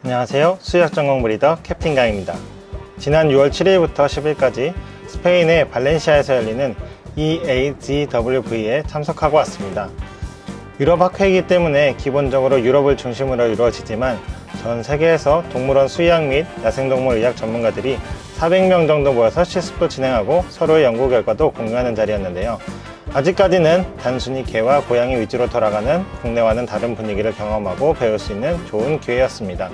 안녕하세요. 수의학 전공 브리더 캡틴 강입니다. 지난 6월 7일부터 10일까지 스페인의 발렌시아에서 열리는 EAGWV에 참석하고 왔습니다. 유럽 학회이기 때문에 기본적으로 유럽을 중심으로 이루어지지만 전 세계에서 동물원 수의학 및 야생동물 의학 전문가들이 400명 정도 모여서 실습도 진행하고 서로의 연구 결과도 공유하는 자리였는데요. 아직까지는 단순히 개와 고양이 위주로 돌아가는 국내와는 다른 분위기를 경험하고 배울 수 있는 좋은 기회였습니다.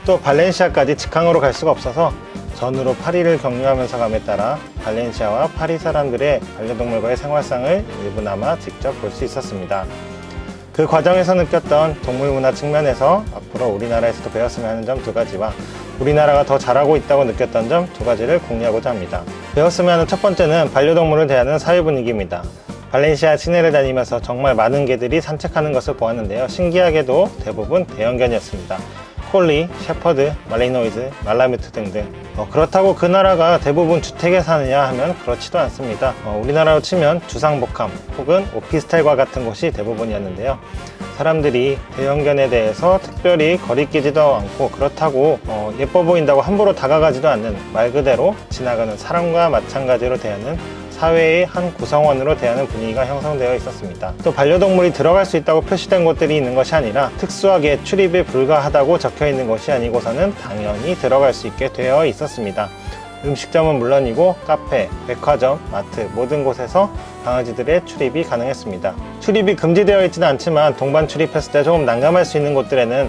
또 발렌시아까지 직항으로 갈 수가 없어서 전으로 파리를 경유하면서 감에 따라 발렌시아와 파리 사람들의 반려동물과의 생활상을 일부나마 직접 볼 수 있었습니다. 그 과정에서 느꼈던 동물문화 측면에서 앞으로 우리나라에서도 배웠으면 하는 점 2가지와 우리나라가 더 잘하고 있다고 느꼈던 점 2가지를 공유하고자 합니다. 배웠으면 하는 첫 번째는 반려동물을 대하는 사회 분위기입니다. 발렌시아 시내를 다니면서 정말 많은 개들이 산책하는 것을 보았는데요. 신기하게도 대부분 대형견이었습니다. 콜리, 셰퍼드, 말리노이즈, 말라뮤트 등등. 그렇다고 그 나라가 대부분 주택에 사느냐 하면 그렇지도 않습니다. 우리나라로 치면 주상복합 혹은 오피스텔과 같은 곳이 대부분이었는데요. 사람들이 대형견에 대해서 특별히 거리끼지도 않고 그렇다고 예뻐 보인다고 함부로 다가가지도 않는 말 그대로 지나가는 사람과 마찬가지로 대하는 사회의 한 구성원으로 대하는 분위기가 형성되어 있었습니다. 또 반려동물이 들어갈 수 있다고 표시된 곳들이 있는 것이 아니라 특수하게 출입이 불가하다고 적혀 있는 곳이 아니고서는 당연히 들어갈 수 있게 되어 있었습니다. 음식점은 물론이고 카페, 백화점, 마트 모든 곳에서 강아지들의 출입이 가능했습니다. 출입이 금지되어 있지는 않지만 동반 출입했을 때 조금 난감할 수 있는 곳들에는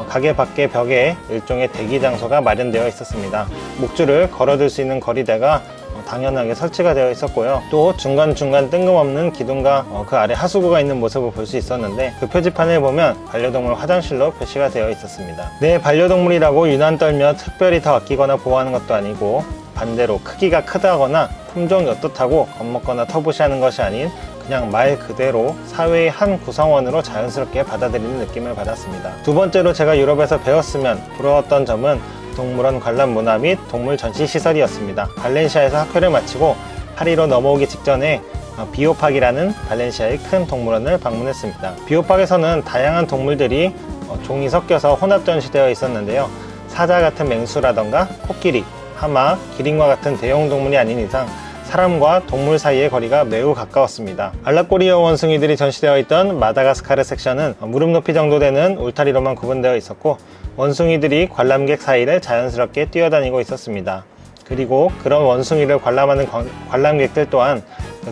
가게 밖에 벽에 일종의 대기 장소가 마련되어 있었습니다. 목줄을 걸어둘 수 있는 거리대가 당연하게 설치가 되어 있었고요. 또 중간중간 뜬금없는 기둥과 그 아래 하수구가 있는 모습을 볼 수 있었는데 그 표지판을 보면 반려동물 화장실로 표시가 되어 있었습니다. 내 반려동물이라고 유난 떨며 특별히 더 아끼거나 보호하는 것도 아니고 반대로 크기가 크다거나 품종이 어떻다고 겁먹거나 터부시하는 것이 아닌 그냥 말 그대로 사회의 한 구성원으로 자연스럽게 받아들이는 느낌을 받았습니다. 두 번째로 제가 유럽에서 배웠으면 부러웠던 점은 동물원 관람 문화 및 동물 전시 시설이었습니다. 발렌시아에서 학회를 마치고 파리로 넘어오기 직전에 비오팍이라는 발렌시아의 큰 동물원을 방문했습니다. 비오팍에서는 다양한 동물들이 종이 섞여서 혼합 전시되어 있었는데요. 사자 같은 맹수라던가 코끼리, 하마, 기린과 같은 대형 동물이 아닌 이상 사람과 동물 사이의 거리가 매우 가까웠습니다. 알라꼬리어 원숭이들이 전시되어 있던 마다가스카르 섹션은 무릎 높이 정도 되는 울타리로만 구분되어 있었고 원숭이들이 관람객 사이를 자연스럽게 뛰어다니고 있었습니다. 그리고 그런 원숭이를 관람하는 관람객들 또한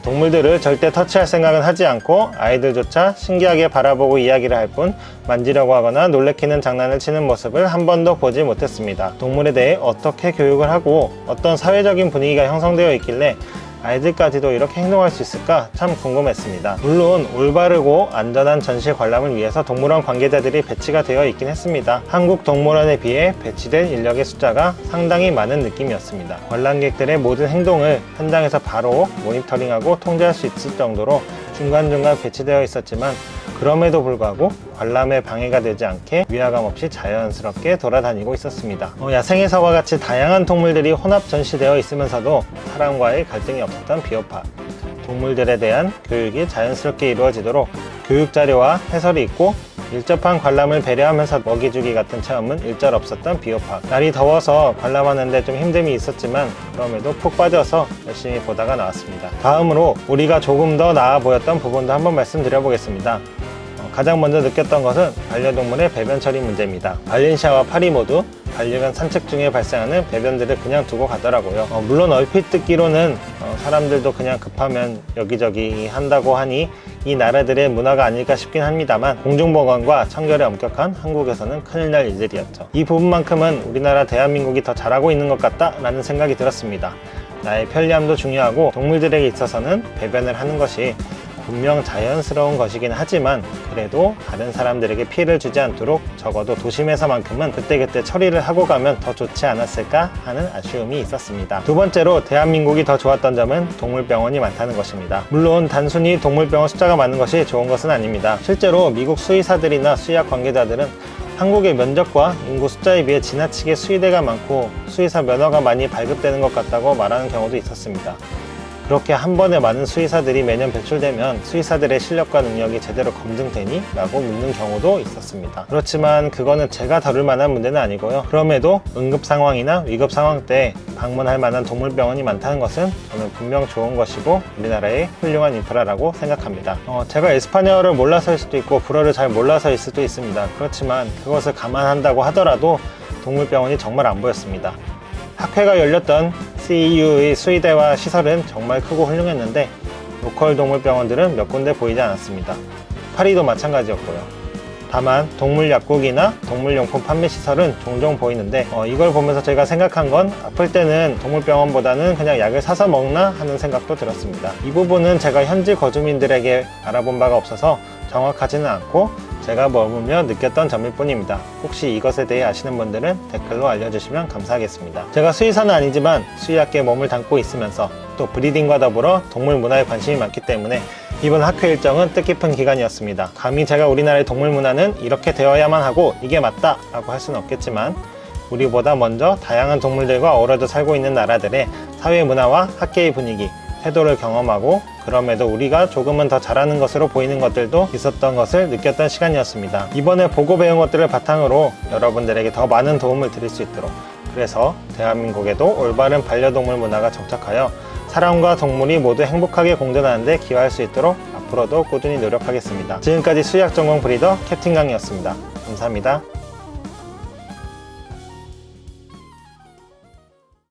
동물들을 절대 터치할 생각은 하지 않고 아이들조차 신기하게 바라보고 이야기를 할 뿐 만지려고 하거나 놀래키는 장난을 치는 모습을 한 번도 보지 못했습니다. 동물에 대해 어떻게 교육을 하고 어떤 사회적인 분위기가 형성되어 있길래 아이들까지도 이렇게 행동할 수 있을까 참 궁금했습니다. 물론 올바르고 안전한 전시 관람을 위해서 동물원 관계자들이 배치가 되어 있긴 했습니다. 한국 동물원에 비해 배치된 인력의 숫자가 상당히 많은 느낌이었습니다. 관람객들의 모든 행동을 현장에서 바로 모니터링하고 통제할 수 있을 정도로 중간중간 배치되어 있었지만 그럼에도 불구하고 관람에 방해가 되지 않게 위화감 없이 자연스럽게 돌아다니고 있었습니다. 야생에서와 같이 다양한 동물들이 혼합 전시되어 있으면서도 사람과의 갈등이 없었던 비오팍. 동물들에 대한 교육이 자연스럽게 이루어지도록 교육 자료와 해설이 있고 일접한 관람을 배려하면서 먹이주기 같은 체험은 일절 없었던 비오팍. 날이 더워서 관람하는데 좀 힘듦이 있었지만 그럼에도 푹 빠져서 열심히 보다가 나왔습니다. 다음으로 우리가 조금 더 나아 보였던 부분도 한번 말씀드려보겠습니다. 가장 먼저 느꼈던 것은 반려동물의 배변 처리 문제입니다. 발렌시아와 파리 모두 반려견 산책 중에 발생하는 배변들을 그냥 두고 가더라고요. 물론 얼핏 듣기로는 사람들도 그냥 급하면 여기저기 한다고 하니 이 나라들의 문화가 아닐까 싶긴 합니다만 공중보건과 청결에 엄격한 한국에서는 큰일 날 일들이었죠. 이 부분만큼은 우리나라 대한민국이 더 잘하고 있는 것 같다 라는 생각이 들었습니다. 나의 편리함도 중요하고 동물들에게 있어서는 배변을 하는 것이 분명 자연스러운 것이긴 하지만 그래도 다른 사람들에게 피해를 주지 않도록 적어도 도심에서만큼은 그때그때 처리를 하고 가면 더 좋지 않았을까 하는 아쉬움이 있었습니다. 두 번째로 대한민국이 더 좋았던 점은 동물병원이 많다는 것입니다. 물론 단순히 동물병원 숫자가 많은 것이 좋은 것은 아닙니다. 실제로 미국 수의사들이나 수의학 관계자들은 한국의 면적과 인구 숫자에 비해 지나치게 수의대가 많고 수의사 면허가 많이 발급되는 것 같다고 말하는 경우도 있었습니다. 그렇게 한 번에 많은 수의사들이 매년 배출되면 수의사들의 실력과 능력이 제대로 검증되니? 라고 묻는 경우도 있었습니다. 그렇지만 그거는 제가 다룰 만한 문제는 아니고요. 그럼에도 응급 상황이나 위급 상황 때 방문할 만한 동물병원이 많다는 것은 저는 분명 좋은 것이고 우리나라의 훌륭한 인프라라고 생각합니다. 제가 에스파냐어를 몰라서일 수도 있고 불어를 잘 몰라서일 수도 있습니다. 그렇지만 그것을 감안한다고 하더라도 동물병원이 정말 안 보였습니다. 학회가 열렸던 CEU의 수의대와 시설은 정말 크고 훌륭했는데 로컬 동물병원들은 몇 군데 보이지 않았습니다. 파리도 마찬가지였고요. 다만 동물 약국이나 동물용품 판매 시설은 종종 보이는데 이걸 보면서 제가 생각한 건 아플 때는 동물병원보다는 그냥 약을 사서 먹나 하는 생각도 들었습니다. 이 부분은 제가 현지 거주민들에게 알아본 바가 없어서 정확하지는 않고 제가 머물며 느꼈던 점일 뿐입니다. 혹시 이것에 대해 아시는 분들은 댓글로 알려주시면 감사하겠습니다. 제가 수의사는 아니지만 수의학계에 몸을 담고 있으면서 또 브리딩과 더불어 동물 문화에 관심이 많기 때문에 이번 학회 일정은 뜻깊은 기간이었습니다. 감히 제가 우리나라의 동물 문화는 이렇게 되어야만 하고 이게 맞다 라고 할 수는 없겠지만 우리보다 먼저 다양한 동물들과 어우러져 살고 있는 나라들의 사회 문화와 학계의 분위기, 태도를 경험하고 그럼에도 우리가 조금은 더 잘하는 것으로 보이는 것들도 있었던 것을 느꼈던 시간이었습니다. 이번에 보고 배운 것들을 바탕으로 여러분들에게 더 많은 도움을 드릴 수 있도록, 그래서 대한민국에도 올바른 반려동물 문화가 정착하여 사람과 동물이 모두 행복하게 공존하는 데 기여할 수 있도록 앞으로도 꾸준히 노력하겠습니다. 지금까지 수의학 전공 브리더 캡틴 강이었습니다. 감사합니다.